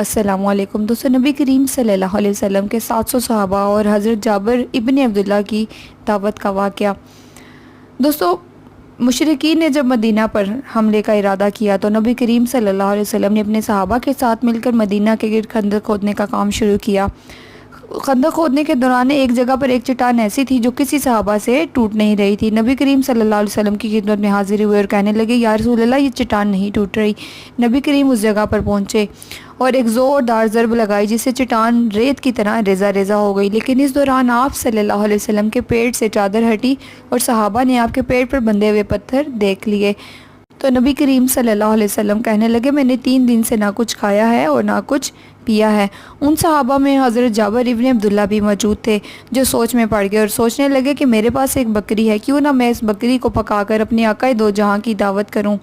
السلام علیکم دوستو، نبی کریم صلی اللہ علیہ وسلم کے 700 صحابہ اور حضرت جابر ابن عبداللہ کی دعوت کا واقعہ۔ دوستو، مشرکین نے جب مدینہ پر حملے کا ارادہ کیا تو نبی کریم صلی اللہ علیہ وسلم نے اپنے صحابہ کے ساتھ مل کر مدینہ کے گرد خندق کھودنے کا کام شروع کیا۔ خندق کھودنے کے دوران ایک جگہ پر ایک چٹان ایسی تھی جو کسی صحابہ سے ٹوٹ نہیں رہی تھی۔ نبی کریم صلی اللہ علیہ وسلم کی خدمت میں حاضر ہوئے اور کہنے لگے، یا رسول اللہ، یہ چٹان نہیں ٹوٹ رہی۔ نبی کریم اس جگہ پر پہنچے اور ایک زوردار ضرب لگائی جس سے چٹان ریت کی طرح ریزہ ریزہ ہو گئی، لیکن اس دوران آپ صلی اللہ علیہ وسلم کے پیٹ سے چادر ہٹی اور صحابہ نے آپ کے پیٹ پر بندھے ہوئے پتھر دیکھ لیے تو نبی کریم صلی اللہ علیہ وسلم کہنے لگے، میں نے 3 دن سے نہ کچھ کھایا ہے اور نہ کچھ پیا ہے۔ ان صحابہ میں حضرت جابر ابن عبداللہ بھی موجود تھے جو سوچ میں پڑ گئے اور سوچنے لگے کہ میرے پاس ایک بکری ہے، کیوں نہ میں اس بکری کو پکا کر اپنے آقا دو جہاں کی دعوت کروں۔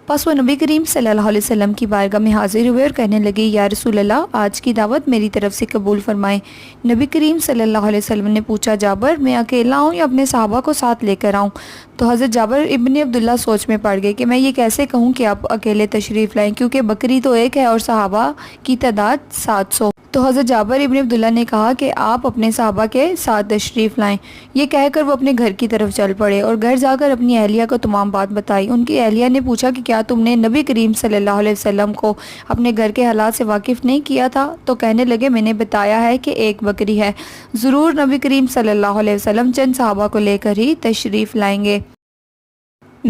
پس وہ نبی کریم صلی اللہ علیہ وسلم کی بارگاہ میں حاضر ہوئے اور کہنے لگے، یا رسول اللہ، آج کی دعوت میری طرف سے قبول فرمائیں۔ نبی کریم صلی اللہ علیہ وسلم نے پوچھا، جابر، میں اکیلا ہوں یا اپنے صحابہ کو ساتھ لے کر آؤں؟ تو حضرت جابر ابن عبداللہ سوچ میں پڑ گئے کہ میں یہ کیسے کہوں کہ آپ اکیلے تشریف لائیں، کیونکہ بکری تو ایک ہے اور صحابہ کی تعداد 700۔ تو حضرت جابر ابن عبداللہ نے کہا کہ آپ اپنے صحابہ کے ساتھ تشریف لائیں۔ یہ کہہ کر وہ اپنے گھر کی طرف چل پڑے اور گھر جا کر اپنی اہلیہ کو تمام بات بتائی۔ ان کی اہلیہ نے پوچھا کہ کیا تم نے نبی کریم صلی اللہ علیہ وسلم کو اپنے گھر کے حالات سے واقف نہیں کیا تھا؟ تو کہنے لگے، میں نے بتایا ہے کہ ایک بکری ہے، ضرور نبی کریم صلی اللہ علیہ وسلم چند صحابہ کو لے کر ہی تشریف لائیں گے۔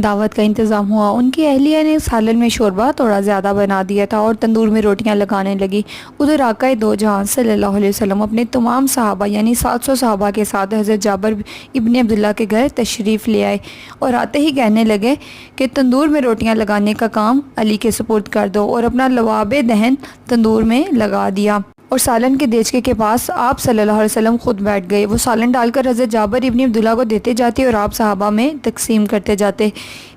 دعوت کا انتظام ہوا۔ ان کی اہلیہ نے سالن میں شوربہ تھوڑا زیادہ بنا دیا تھا اور تندور میں روٹیاں لگانے لگی۔ ادھر آقا دو جہاں صلی اللہ علیہ وسلم اپنے تمام صحابہ یعنی 700 صحابہ کے ساتھ حضرت جابر ابن عبداللہ کے گھر تشریف لے آئے اور آتے ہی کہنے لگے کہ تندور میں روٹیاں لگانے کا کام علی کے سپرد کر دو، اور اپنا لواب دہن تندور میں لگا دیا اور سالن کے دیچکے کے پاس آپ صلی اللہ علیہ وسلم خود بیٹھ گئے۔ وہ سالن ڈال کر حضرت جابر ابن عبداللہ کو دیتے جاتے اور آپ صحابہ میں تقسیم کرتے جاتے،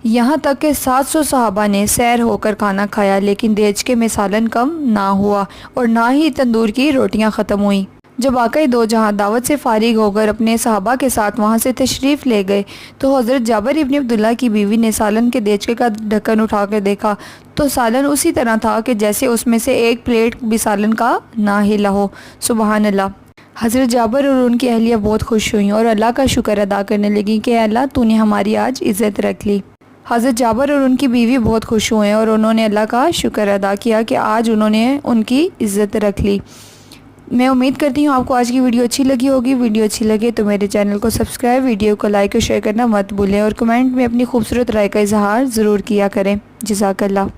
یہاں تک کہ 700 صحابہ نے سیر ہو کر کھانا کھایا، لیکن دیچکے میں سالن کم نہ ہوا اور نہ ہی تندور کی روٹیاں ختم ہوئیں۔ جب آقا دو جہاں دعوت سے فارغ ہو کر اپنے صحابہ کے ساتھ وہاں سے تشریف لے گئے تو حضرت جابر ابن عبداللہ کی بیوی نے سالن کے دیچکے کا ڈھکن اٹھا کر دیکھا تو سالن اسی طرح تھا کہ جیسے اس میں سے ایک پلیٹ بھی سالن کا نہ ہلا ہو۔ سبحان اللہ۔ حضرت جابر اور ان کی اہلیہ بہت خوش ہوئیں اور اللہ کا شکر ادا کرنے لگیں کہ اے اللہ، تو نے ہماری آج عزت رکھ لی۔ حضرت جابر اور ان کی بیوی بہت خوش ہوئے اور انہوں نے اللہ کا شکر ادا کیا کہ آج انہوں نے ان کی عزت رکھ لی۔ میں امید کرتی ہوں آپ کو آج کی ویڈیو اچھی لگی ہوگی۔ ویڈیو اچھی لگے تو میرے چینل کو سبسکرائب، ویڈیو کو لائک اور شیئر کرنا مت بھولیں اور کمنٹ میں اپنی خوبصورت رائے کا اظہار ضرور کیا کریں۔ جزاک اللہ۔